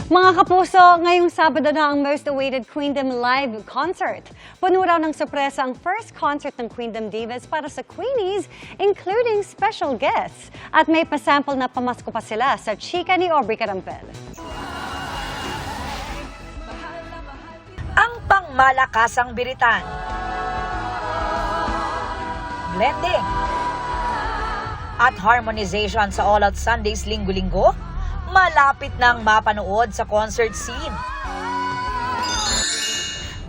Mga kapuso, ngayong Sabado na ang most awaited Queendom Live concert. Puno raw ng sorpresa ang first concert ng Queendom Divas para sa Queenies, including special guests. At may pasample na pamasko pa sila sa chika ni Aubrey Carampel. Ang pangmalakasang biritan, blending, at harmonization sa All Out Sundays linggo-linggo, malapit nang mapanood sa concert scene.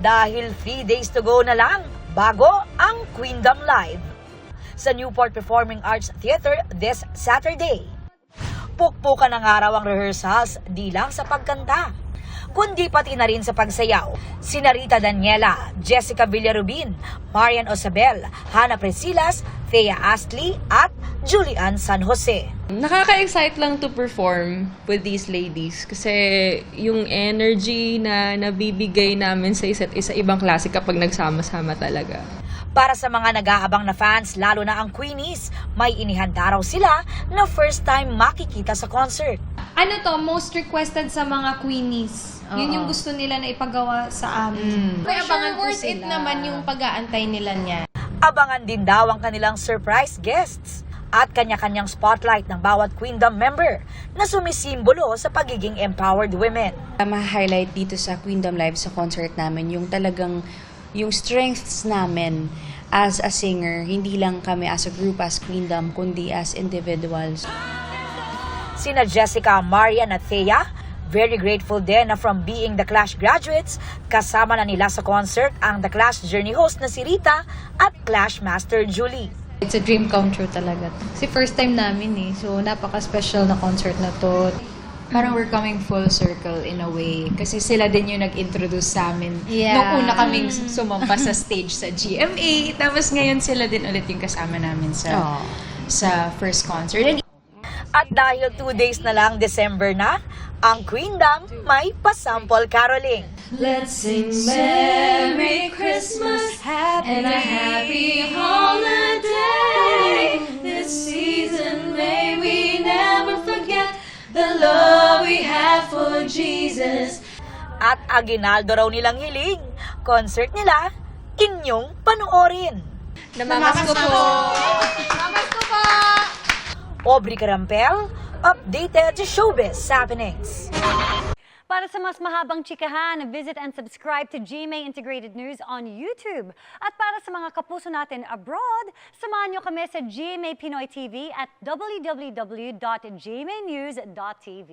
Dahil 3 days to go na lang bago ang Queendom Live sa Newport Performing Arts Theater this Saturday. Pukpukan ng araw ang rehearsals di lang sa pagkanta, kundi pati na rin sa pagsayaw. Sina Rita Daniela, Jessica Villarubin, Marian Osabel, Hannah Presilas, Thea Astley at Julian San Jose. Nakaka-excite lang to perform with these ladies kasi yung energy na nabibigay namin sa isa't isa ibang klase kapag nagsama-sama talaga. Para sa mga nag-aabang na fans, lalo na ang Queenies, may inihanda raw sila na first time makikita sa concert. Ano to, most requested sa mga Queenies. Yun yung gusto nila na ipagawa sa amin. May abangan po worth it sila. naman yung pag-aantay nila niya. Abangan din daw ang kanilang surprise guests at kanya-kanyang spotlight ng bawat Queendom member na sumisimbolo sa pagiging empowered women. Ma-highlight dito sa Queendom Live sa concert namin yung talagang yung strengths namin as a singer, hindi lang kami as a group, as Queendom, kundi as individuals. Sina Jessica, Marian at Thea, very grateful din na from being The Clash graduates, kasama na nila sa concert ang The Clash Journey host na si Rita at Clash Master Julie. It's a dream come true talaga. Kasi first time namin eh. So, napaka-special na concert na to. Parang we're coming full circle in a way. Kasi sila din yung nag-introduce sa amin. Yeah. Nung una kaming sumampa sa stage sa GMA. Tapos ngayon sila din ulit yung kasama namin sa first concert. And At dahil 2 days na lang December na, ang Queendom may pasample caroling. Let's sing Merry Christmas and a Happy Holiday. This season may we never forget the love we have for Jesus. At aginaldo raw nilang hiling, concert nila, inyong panoorin. Namamasko po! Aubrey Carampel, updated to Showbiz Happenings. Para sa mas mahabang chikahan, visit and subscribe to GMA Integrated News on YouTube. At para sa mga kapuso natin abroad, samahan nyo kami sa GMA Pinoy TV at www.gmanews.tv.